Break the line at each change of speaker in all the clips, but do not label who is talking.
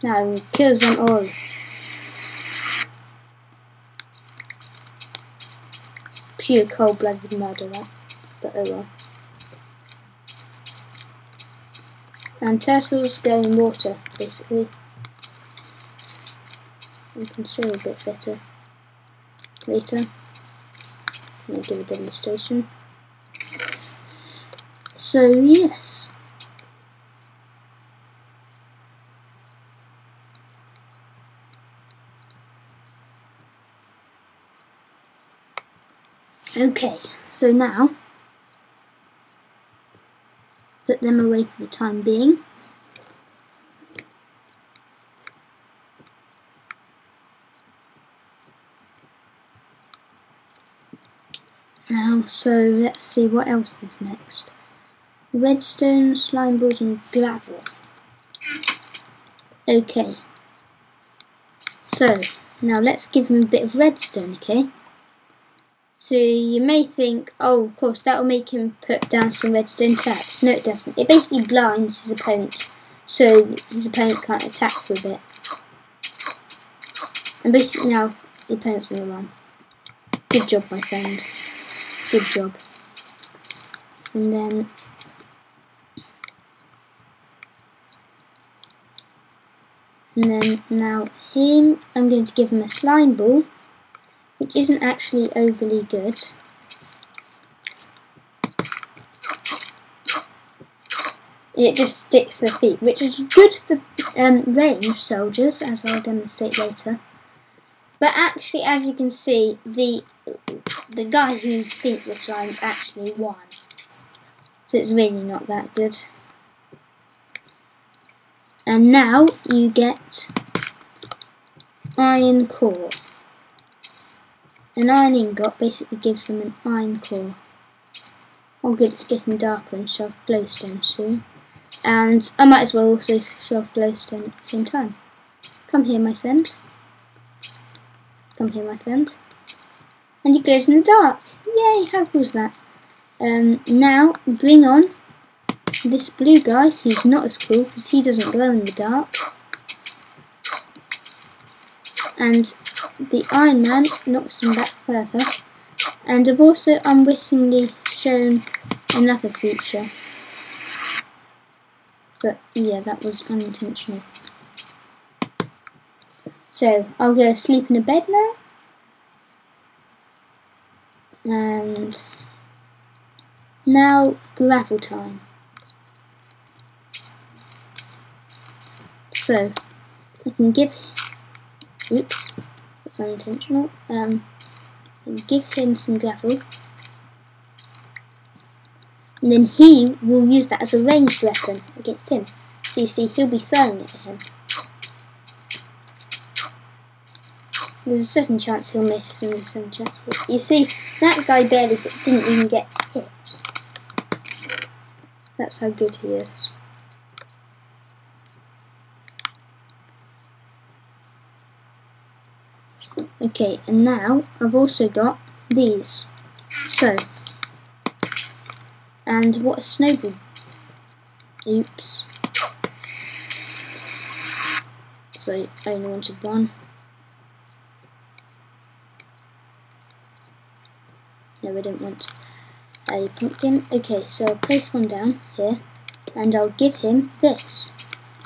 Now he kills them all. Pure cold-blooded murder, that. But oh well. And turtles go in water, basically. I can show you a bit better later. Let me give a demonstration. So yes. Okay, so now put them away for the time being. Now, so let's see what else is next. Redstone, Slimeballs and gravel. Okay. So, now let's give him a bit of redstone, okay? So you may think, oh, of course, that will make him put down some redstone tracks. No, it doesn't. It basically blinds his opponent, so his opponent can't attack for a bit. And basically now, the opponent's on the run. Good job, my friend. Good job. And then now him, I'm going to give him a slime ball, which isn't actually overly good. It just sticks their feet, which is good for the ranged soldiers, as I'll demonstrate later. But actually, as you can see, the guy whose feet were slimed actually won. So it's really not that good. And now you get iron core. An iron ingot basically gives them an iron core. Oh good, it's getting darker and show off glowstone soon. And I might as well also show off glowstone at the same time. Come here, my friend. Come here, my friend. And he glows in the dark. Yay, how cool is that? Now, bring on this blue guy, who's not as cool because he doesn't glow in the dark. And the Iron Man knocks him back further. And I've also unwittingly shown another feature. But yeah, that was unintentional. So, I'll go sleep in a bed now. And now, gravel time. So, I can give... Oops, that's unintentional. Give him some gravel. And then he will use that as a ranged weapon against him. So you see, he'll be throwing it at him. There's a certain chance he'll miss and there's a certain chance he'll... You see, that guy didn't even get hit. That's how good he is. Okay, and now I've also got these. So, and what a snowball. Oops. So I only wanted one. No, I didn't want a pumpkin. Okay, so I'll place one down here and I'll give him this,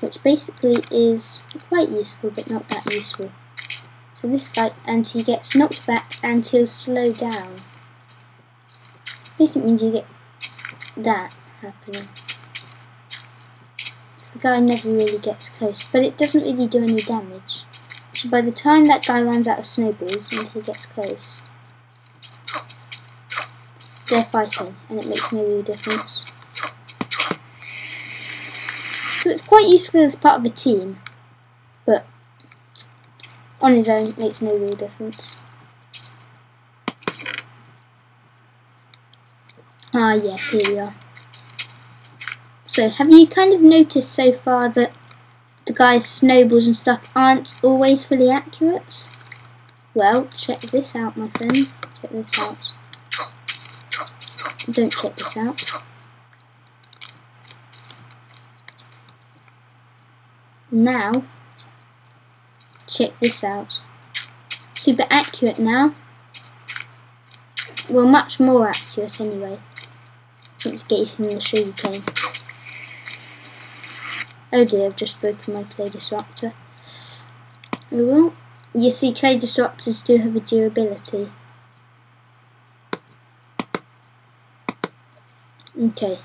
which basically is quite useful but not that useful. So this guy, and he gets knocked back and he'll slow down. Basically means you get that happening. So the guy never really gets close, but it doesn't really do any damage. So by the time that guy runs out of snowballs and he gets close, they're fighting and it makes no real difference. So it's quite useful as part of a team, but on his own, it makes no real difference. Ah yeah, here we are. So have you kind of noticed so far that the guy's snowballs and stuff aren't always fully accurate? Well, check this out, my friend. Check this out. Don't check this out. Now, check this out. Super accurate now. Well, much more accurate anyway. Since gave him the sugar cane. Oh dear, I've just broken my clay disruptor. Oh well. You see, clay disruptors do have a durability. Okay.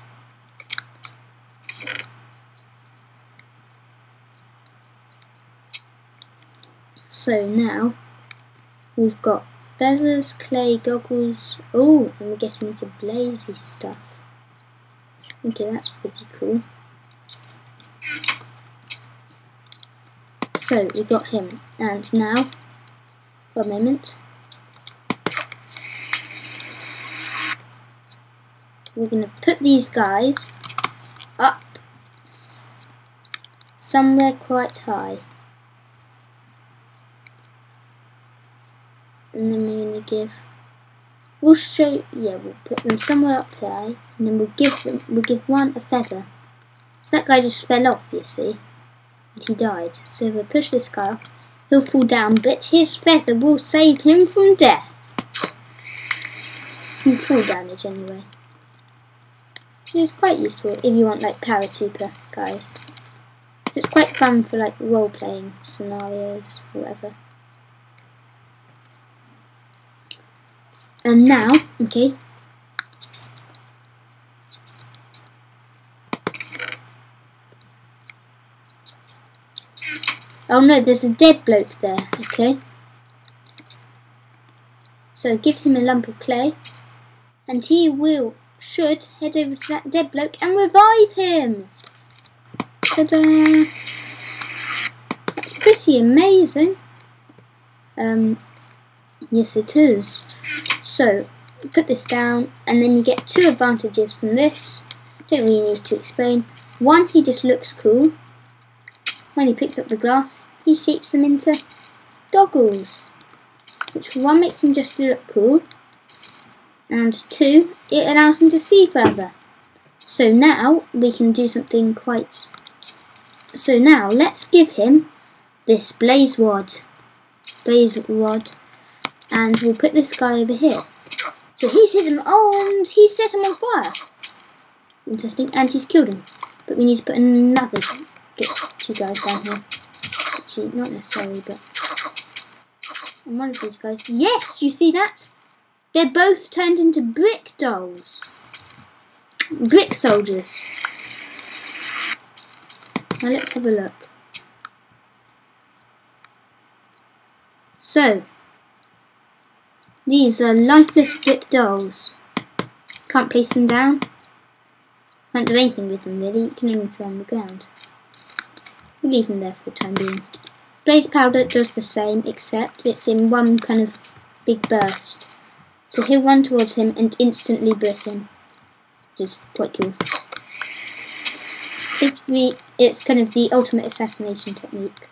So now we've got feathers, clay, goggles. Oh, and we're getting into blazy stuff. Okay, that's pretty cool. So we got him, and now, for a moment, we're going to put these guys up somewhere quite high. And then we're going to we'll put them somewhere up high, and then we'll give one a feather. So that guy just fell off, you see, and he died. So if we push this guy off, he'll fall down, but his feather will save him from death. From fall damage anyway. It's quite useful if you want like paratrooper guys. So it's quite fun for like role playing scenarios or whatever. And now, okay. Oh no, there's a dead bloke there, okay. So give him a lump of clay, and he should head over to that dead bloke and revive him. Ta-da! That's pretty amazing. Yes it is. So, put this down, and then you get two advantages from this. Don't really need to explain. One, he just looks cool. When he picks up the glass, he shapes them into goggles. Which for one makes him just look cool. And two, it allows him to see further. So now, we can do something quite... So now, let's give him this blaze rod. And we'll put this guy over here. So he's hit him and he's set him on fire. Interesting, and he's killed him. But we need to put another two guys down here. Actually, not necessarily, but... And one of these guys... Yes, you see that? They're both turned into brick dolls. Brick soldiers. Now let's have a look. So... These are lifeless brick dolls. Can't place them down. Can't do anything with them really, you can only throw them on the ground. We'll leave them there for the time being. Blaze powder does the same, except it's in one kind of big burst. So he'll run towards him and instantly brick him. Which is quite cool. Basically, it's kind of the ultimate assassination technique.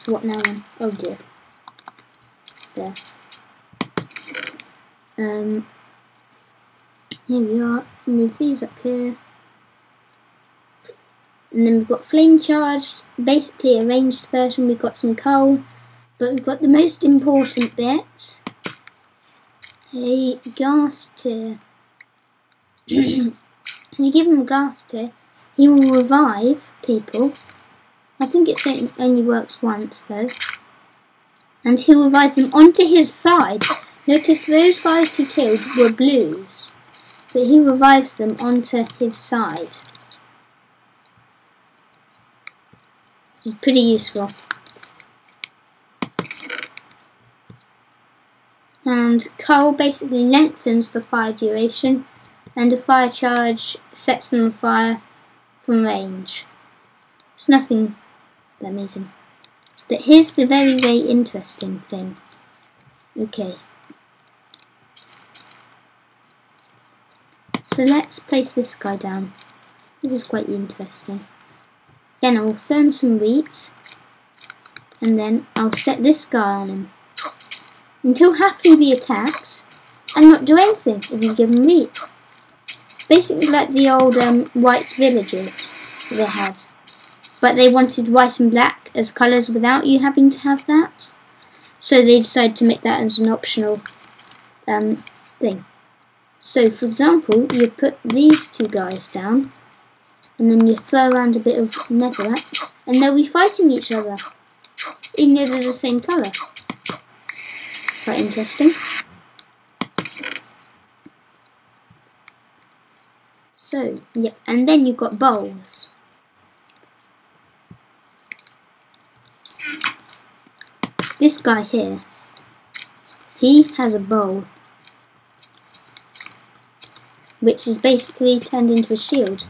What now then? Oh dear. There. Here we are. Move these up here. And then we've got flame charge. Basically arranged version. We've got some coal. But we've got the most important bit. A ghast tear. If you give him a ghast tear, he will revive people. I think it only works once though. And he'll revive them onto his side. Notice those guys he killed were blues. But he revives them onto his side. Which is pretty useful. And coal basically lengthens the fire duration. And a fire charge sets them on fire from range. It's nothing amazing. But here's the very, very interesting thing. Okay. So let's place this guy down. This is quite interesting. Then I'll throw him some wheat. And then I'll set this guy on him. And he'll happily be attacked and not do anything if you give him wheat. Basically like the old white villagers. they had. But they wanted white and black as colours without you having to have that. So they decided to make that as an optional thing. So for example, you put these two guys down, and then you throw around a bit of netherrack, and they'll be fighting each other, even though they're the same colour. Quite interesting. So, yeah, and then you've got bowls. This guy here, he has a bowl, which is basically turned into a shield.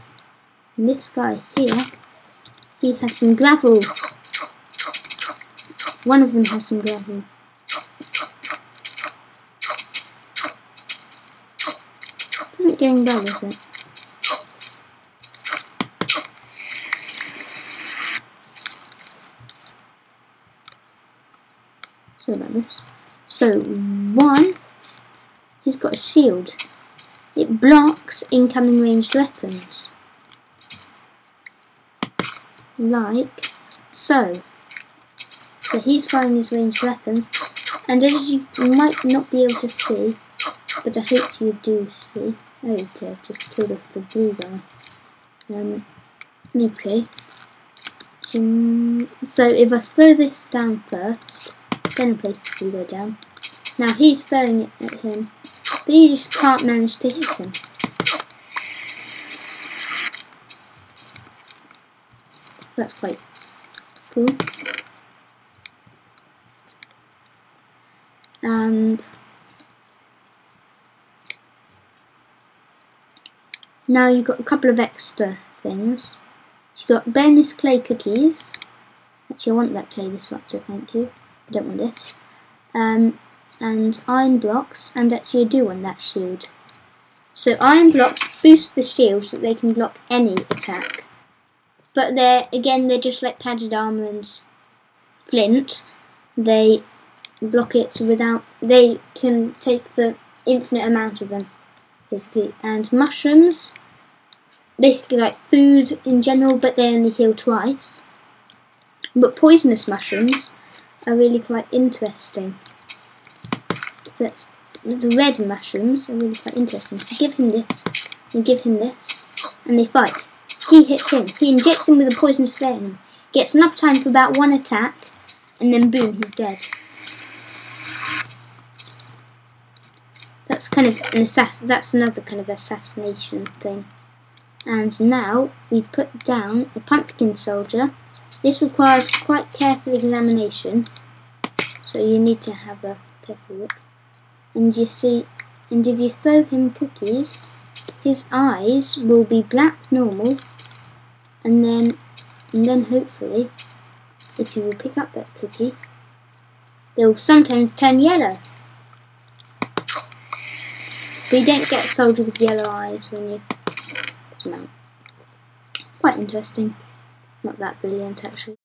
And this guy here, he has some gravel. One of them has some gravel. Isn't going well, is it? Sorry about this. So, one, he's got a shield. It blocks incoming ranged weapons. Like so. So he's firing his ranged weapons, and as you might not be able to see, but I hope you do see. Oh dear, I've just killed off the blue guy. Okay. So if I throw this down first, then I place the blue guy down. Now he's throwing it at him, but he just can't manage to hit him. That's quite cool. And now you've got a couple of extra things. So you've got bonus clay cookies. Actually, I want that clay disruptor, thank you. I don't want this. And iron blocks, and actually I do want that shield. So iron blocks boost the shield so that they can block any attack. But they're just like padded armor and flint. They block it without, they can take the infinite amount of them, basically. And mushrooms, basically like food in general, but they only heal twice. But poisonous mushrooms are really quite interesting. The red mushrooms are really quite interesting. So give him this, and give him this, and they fight. He hits him, he injects him with a poisonous flame, gets enough time for about one attack, and then boom, he's dead. That's kind of an that's another kind of assassination thing. And now we put down a pumpkin soldier. This requires quite careful examination, so you need to have a careful look. And you see, and if you throw him cookies, his eyes will be black normal, and then hopefully, if you will pick up that cookie, they will sometimes turn yellow. But you don't get a soldier with yellow eyes when you put them out. Quite interesting. Not that brilliant actually.